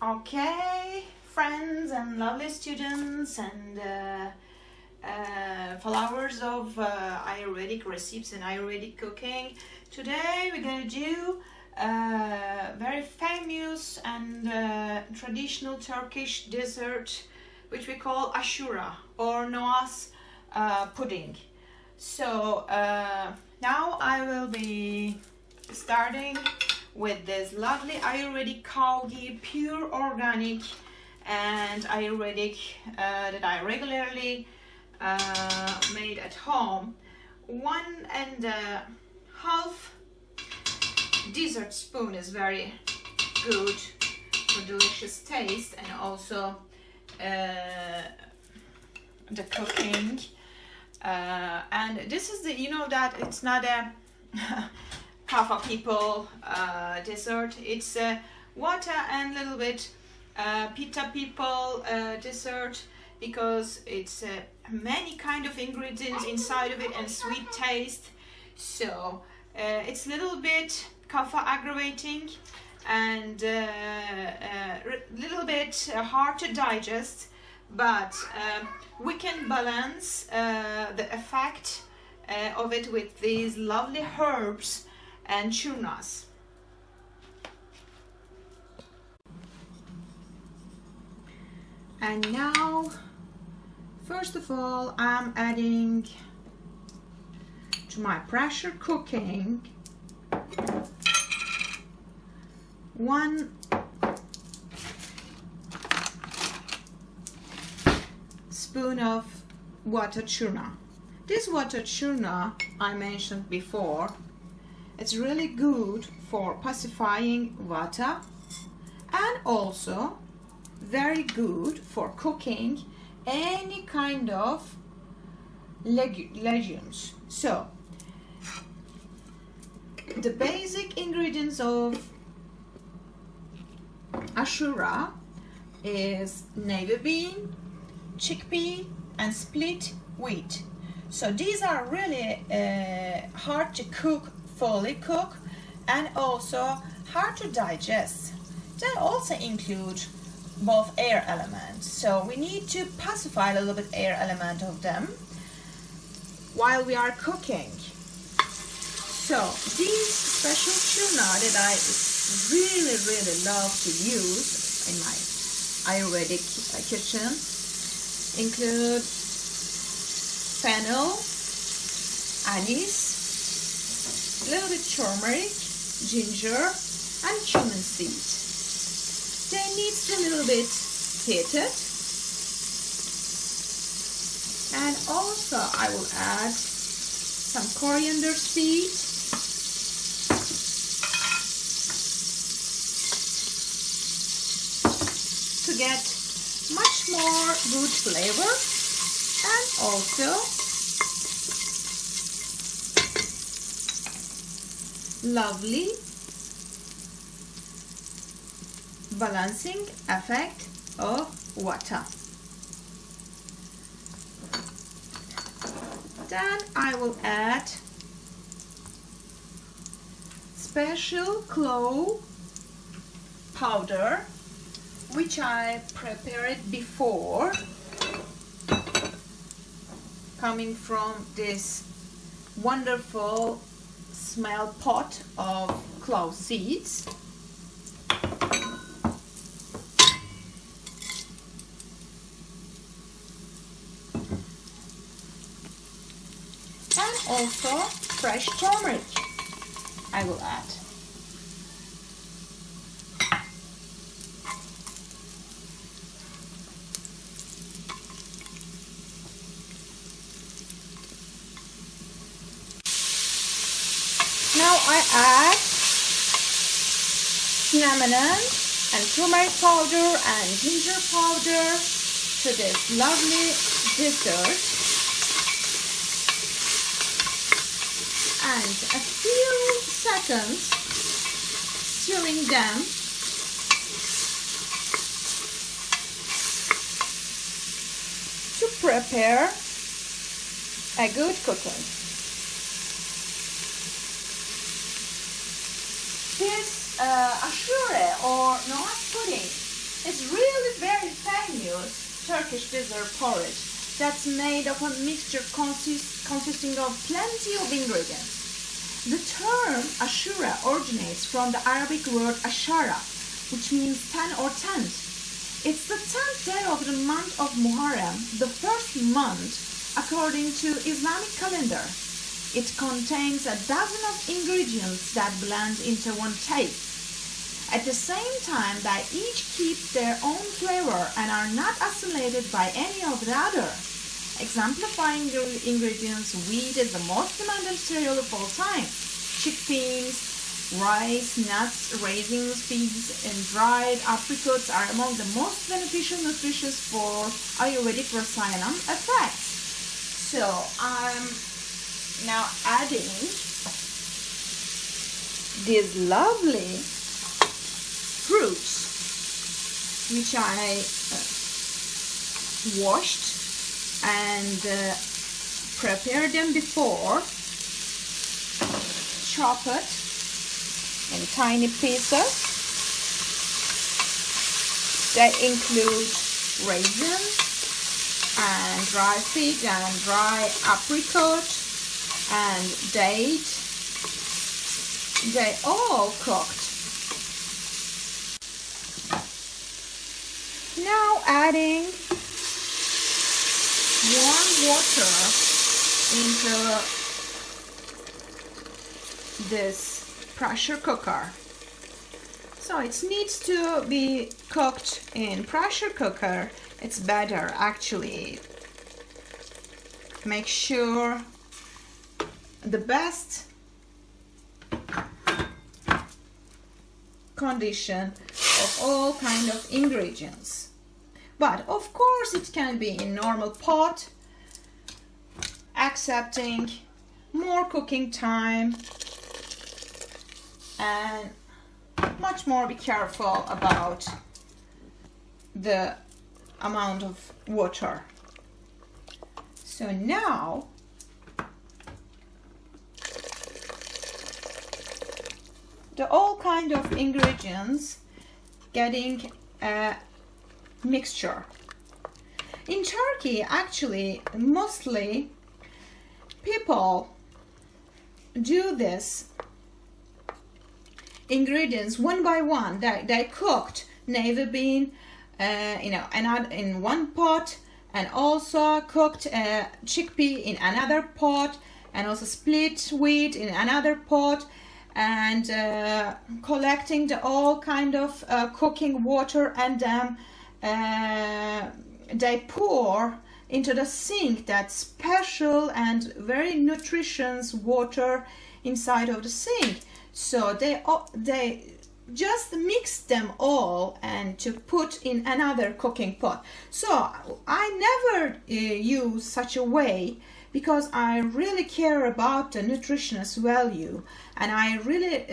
Okay, friends and lovely students and followers of Ayurvedic recipes and Ayurvedic cooking. Today we're going to do very famous and traditional Turkish dessert which we call Aşure or Noah's pudding. So now I will be starting with this lovely Ayurvedic cow ghee, pure organic and Ayurvedic that I regularly made at home. 1.5 dessert spoon is very good for delicious taste and also the cooking. And this is the, you know that it's not a Kapha people dessert. It's water and little bit Pitta people dessert because it's many kind of ingredients inside of it and sweet taste. So it's a little bit Kapha aggravating and little bit hard to digest, but we can balance the effect of it with these lovely herbs and churnas. And now, first of all, I'm adding to my pressure cooking 1 spoon of water churna. This water churna I mentioned before. It's really good for pacifying vata and also very good for cooking any kind of legumes. So the basic ingredients of Ashura is navy bean, chickpea and split wheat. So these are really hard to cook, fully cook, and also hard to digest. They also include both air elements, so we need to pacify a little bit air element of them while we are cooking. So these special churna that I really love to use in my Ayurvedic kitchen include fennel, anise, a little bit turmeric, ginger and cumin seed. They need a little bit heated, and also I will add some coriander seed, to get much more good flavor and also lovely balancing effect of water. Then I will add special clove powder which I prepared before, coming from this wonderful small pot of clove seeds. And also fresh turmeric I will add. Now I add cinnamon and turmeric powder and ginger powder to this lovely dessert, and a few seconds stirring them to prepare a good cooking. This Ashure or Noah's pudding Turkish dessert porridge that's made of a mixture consisting of plenty of ingredients. The term Asure originates from the Arabic word ashara, which means 10 or 10th. It's the 10th day of the month of Muharem, the first month according to Islamic calendar. It contains a dozen of ingredients that blend into one taste. At the same time, they each keep their own flavor and are not assimilated by any of the other. Exemplifying the ingredients, wheat is the most demanding cereal of all time. Chickpeas, rice, nuts, raisins, figs, and dried apricots are among the most beneficial nutritious for Ayurvedic recede effects. So I'm now adding these lovely fruits, which I washed and prepared them before. Chop it in tiny pieces. They include raisins and dry fig and dry apricot and date. They all cooked. Now adding warm water into this pressure cooker. So it needs to be cooked in pressure cooker. It's better actually. Make sure the best condition of all kind of ingredients. But of course it can be in normal pot, accepting more cooking time and much more be careful about the amount of water. So now the all kind of ingredients getting a mixture. In Turkey, actually, mostly people do this ingredients one by one. They cooked navy bean, in one pot, and also cooked chickpea in another pot, and also split wheat in another pot, and collecting the all kind of cooking water, and then they pour into the sink that special and very nutritious water inside of the sink. So they just mix them all and to put in another cooking pot. So I never use such a way, because I really care about the nutritionist value, and I really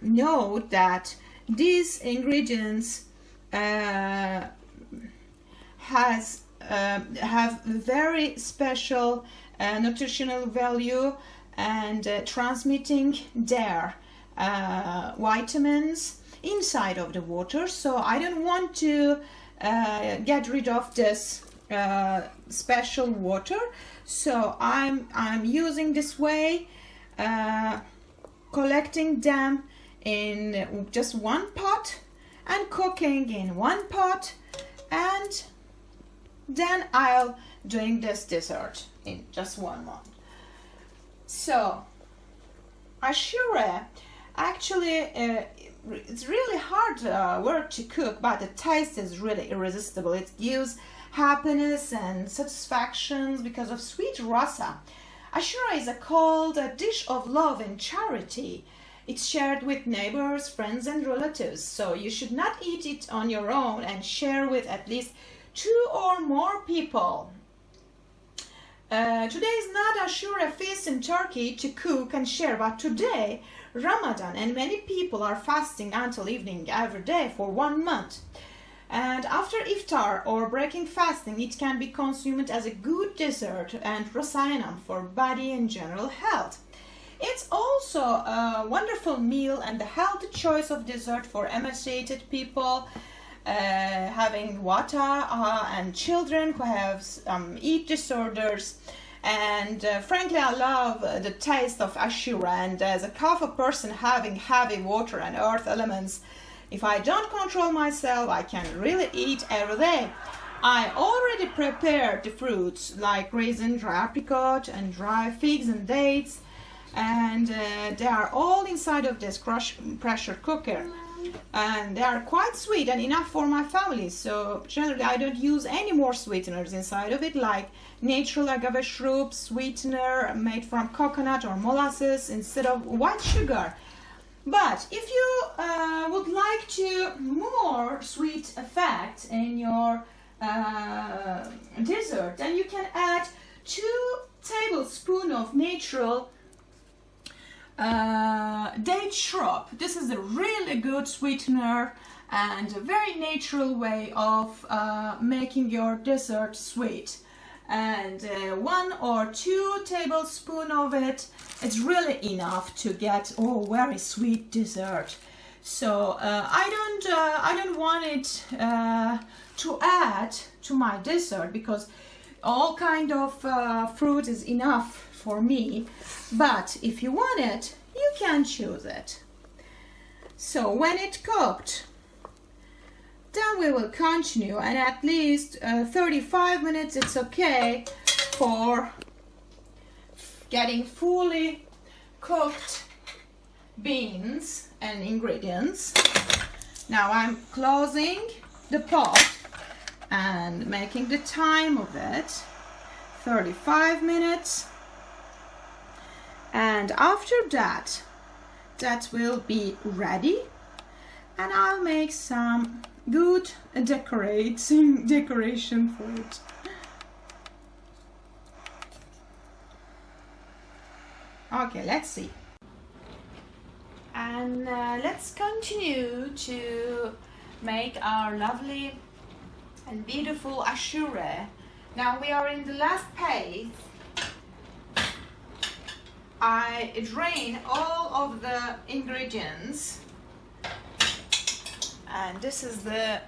know that these ingredients have very special nutritional value, and transmitting their vitamins inside of the water. So I don't want to get rid of this special water. So I'm using this way, collecting them in just one pot and cooking in one pot, and then I'll doing this dessert in just 1 month. So Ashure, actually it's really hard work to cook, but the taste is really irresistible. It gives happiness and satisfaction because of sweet rasa. Ashure is called a dish of love and charity. It's shared with neighbors, friends and relatives, so you should not eat it on your own, and share with at least 2 or more people. Today is not Ashure feast in Turkey to cook and share, but today Ramadan, and many people are fasting until evening every day for 1 month. And after iftar or breaking fasting, it can be consumed as a good dessert and rasayanam for body and general health. It's also a wonderful meal and a healthy choice of dessert for emaciated people. having vata and children who have eat disorders. And frankly, I love the taste of Asure, and as a kapha person having heavy water and earth elements, if I don't control myself, I can really eat every day. I already prepared the fruits like raisin, dry apricot, and dry figs and dates, and they are all inside of this pressure cooker. And they are quite sweet and enough for my family, so generally I don't use any more sweeteners inside of it, like natural agave shrub sweetener made from coconut or molasses instead of white sugar. But if you would like to more sweet effect in your dessert, then you can add 2 tablespoons of natural date shrub. This is a really good sweetener and a very natural way of making your dessert sweet. And 1 or 2 tablespoons of it, it's really enough to get very sweet dessert. So I don't want it to add to my dessert because all kind of fruit is enough for me, but if you want it, you can choose it. So when it cooked, then we will continue, and at least 35 minutes it's okay for getting fully cooked beans and ingredients. Now I'm closing the pot and making the time of it, 35 minutes. And after that will be ready, and I'll make some good decoration for it. Okay, let's see. And let's continue to make our lovely and beautiful Ashure. Now we are in the last phase. I drain all of the ingredients, and this is the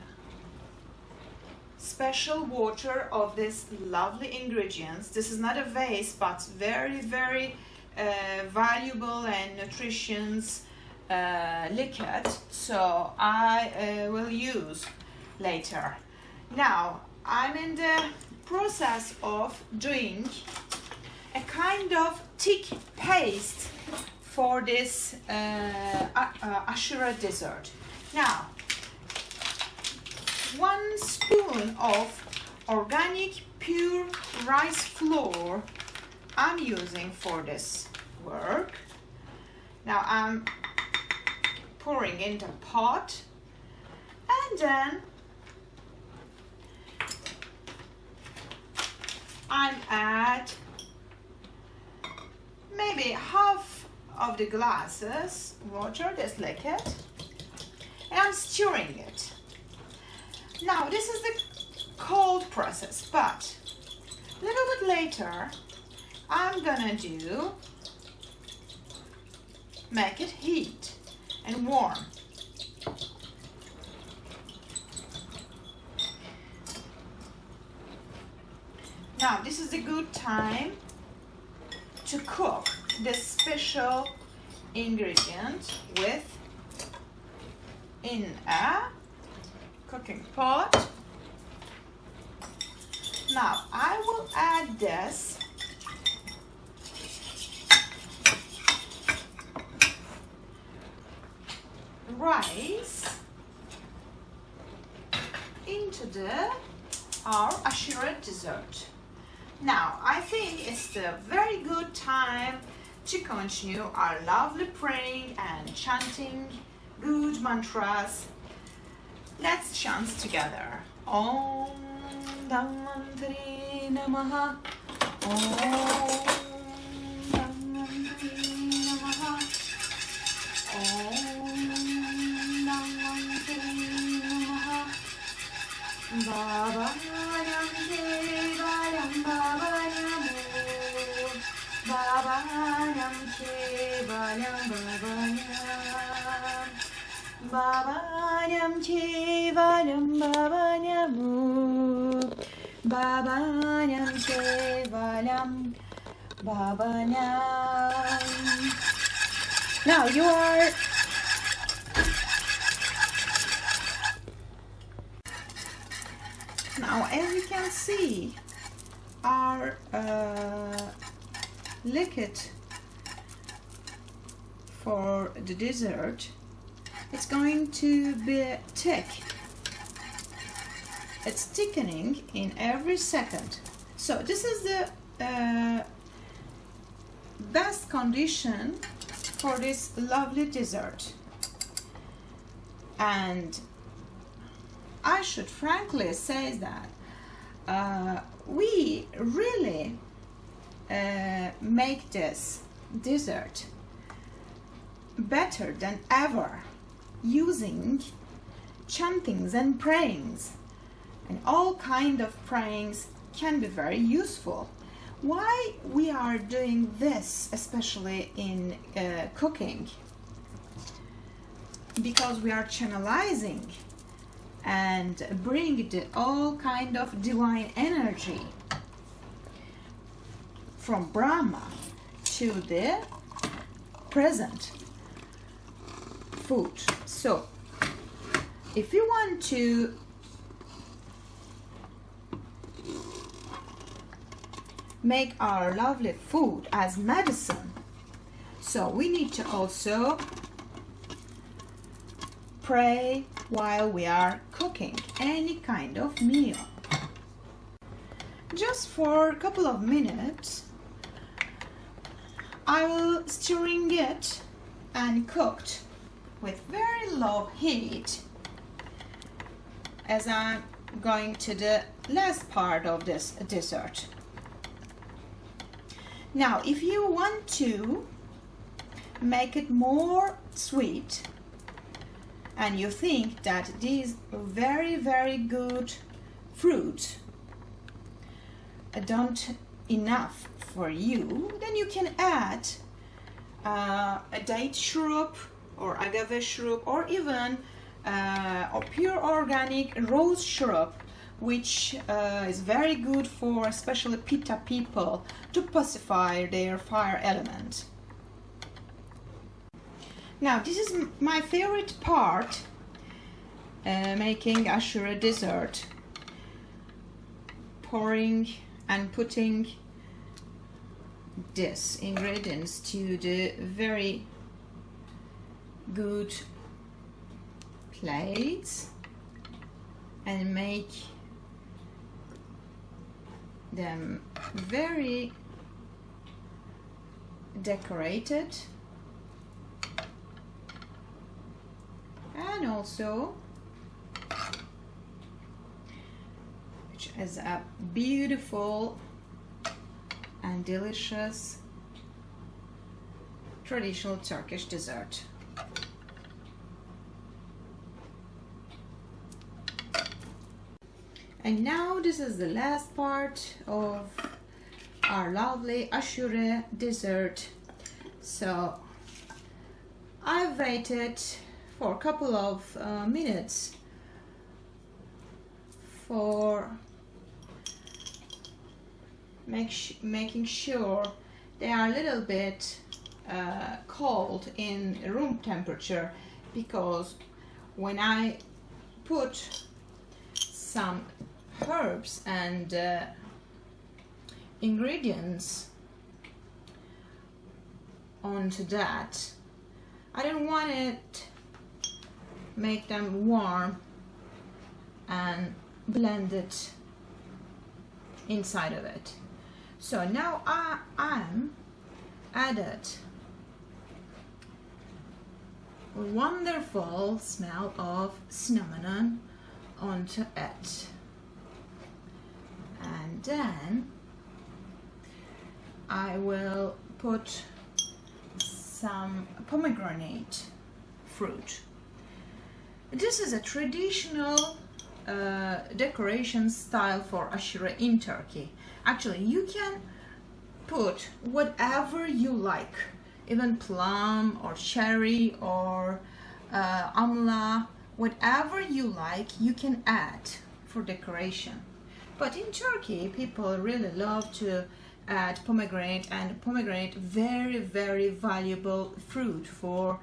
special water of this lovely ingredients. This is not a waste, but very, very valuable and nutritious liquid, so I will use later. Now I'm in the process of doing a kind of thick paste for this Asure dessert. Now 1 spoon of organic pure rice flour I'm using for this work. Now I'm pouring in the pot, and then I'm add maybe half of the glasses water, this liquid, and I'm stirring it. Now this is the cold process, but a little bit later I'm gonna make it heat and warm. Now this is a good time to cook this special ingredient in a cooking pot. Now I will add this rice into our Asure dessert. Now I think it's the very good time to continue our lovely praying and chanting good mantras. Let's chant together. Om Dhamantri Namaha. Om Dhamantri Namaha. Om Dhamantri Namaha. Baba Nam Kevalam Baba Namo. Baba Nam Kevalam Baba Nam. Babaannem kevalam babaannem. Babaannem kevalam babaannem. Now you are now, as you can see, our liquid for the dessert, it's going to be thick. It's thickening in every second. So this is the best condition for this lovely dessert. And I should frankly say that we really make this dessert better than ever using chantings and prayings, and all kind of prayings can be very useful. Why we are doing this, especially in cooking? Because we are channelizing and bring the all kind of divine energy from Brahma to the present food. So if you want to make our lovely food as medicine, so we need to also pray while we are cooking any kind of meal. Just for a couple of minutes I will stirring it and cooked with very low heat as I'm going to the last part of this dessert. Now if you want to make it more sweet and you think that these very good fruit don't enough for you, then you can add a date syrup or agave syrup, or even a pure organic rose syrup, which is very good for especially pitta people to pacify their fire element. Now this is my favorite part, making Aşure dessert, pouring and putting this ingredients to the very good plates and make them very decorated, and also which is a beautiful and delicious traditional Turkish dessert. And now this is the last part of our lovely Aşure dessert. So I've waited for a couple of minutes for making sure they are a little bit cold in room temperature, because when I put some herbs and ingredients onto that, I don't want it make them warm and blend it inside of it. So now I'm added a wonderful smell of cinnamon onto it, and then I will put some pomegranate fruit. This is a traditional decoration style for Aşure in Turkey. Actually, you can put whatever you like, even plum or cherry or amla, whatever you like, you can add for decoration. But in Turkey, people really love to add pomegranate, and pomegranate very, very valuable fruit for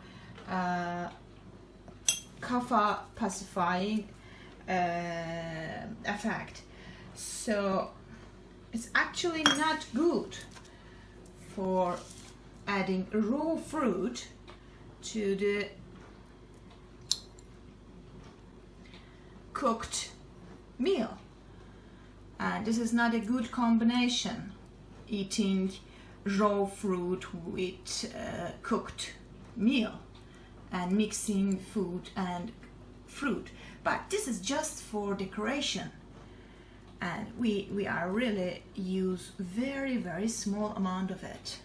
kapha pacifying effect. So it's actually not good for adding raw fruit to the cooked meal, and this is not a good combination, eating raw fruit with cooked meal and mixing food and fruit. But this is just for decoration, and we are really use very, very small amount of it.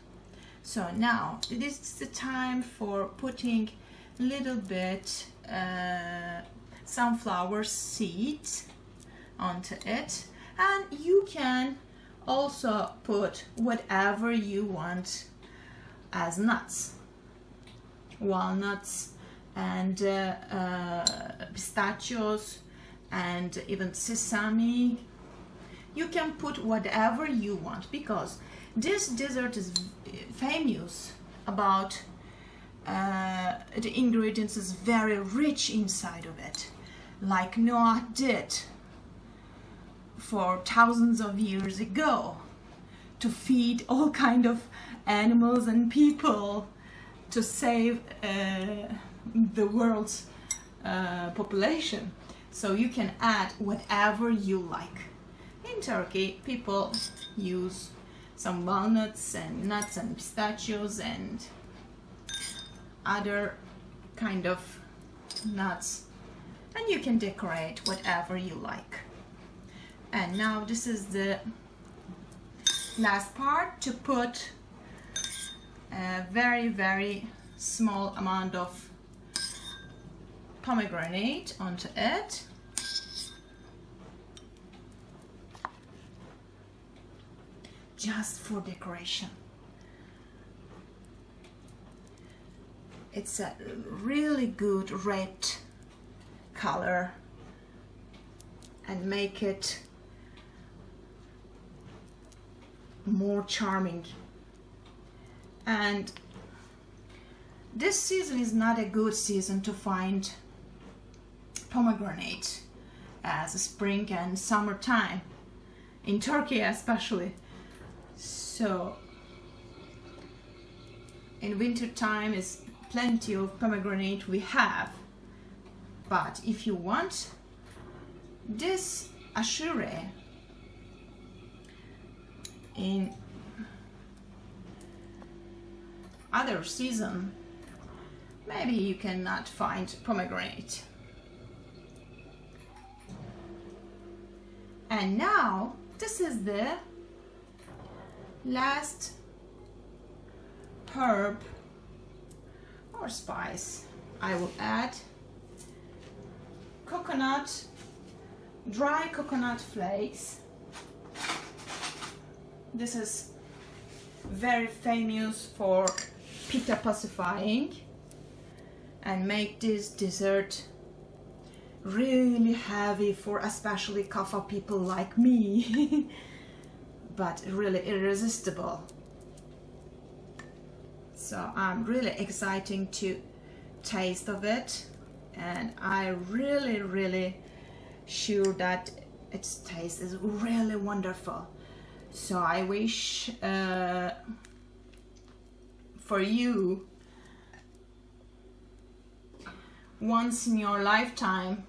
So now this is the time for putting a little bit sunflower seeds onto it, and you can also put whatever you want as nuts, walnuts and pistachios and even sesame. You can put whatever you want, because this dessert is famous about the ingredients is very rich inside of it, like Noah did for thousands of years ago to feed all kind of animals and people to save the world's population. So you can add whatever you like. In Turkey, people use some walnuts and nuts and pistachios and other kind of nuts, and you can decorate whatever you like. And now this is the last part, to put a very, very small amount of pomegranate onto it. Just for decoration. It's a really good red color and make it more charming. And this season is not a good season to find pomegranate, as spring and summertime in Turkey especially. So in winter time is plenty of pomegranate we have, but if you want this Ashure in other season, maybe you cannot find pomegranate. And now this is the last herb or spice. I will add coconut, dry coconut flakes. This is very famous for pitta pacifying and make this dessert really heavy for especially kapha people like me, but really irresistible. So I'm really excited to taste of it, and I really sure that its taste is really wonderful. So I wish for you, once in your lifetime,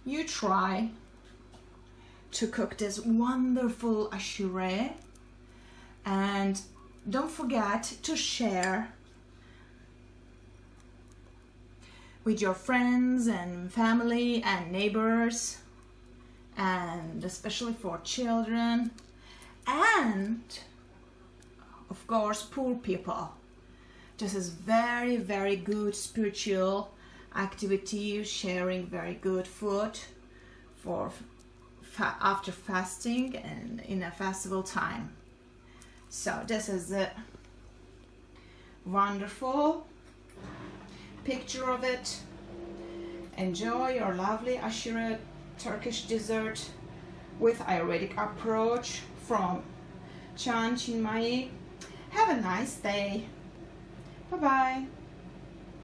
you try to cook this wonderful Ashure, and don't forget to share with your friends and family and neighbors, and especially for children and of course poor people. This is very good spiritual activity, sharing very good food for after fasting and in a festival time. So this is a wonderful picture of it. Enjoy your lovely Asure Turkish dessert with Ayurvedic approach from Çağan, Cinmoyii. Have a nice day. Bye bye.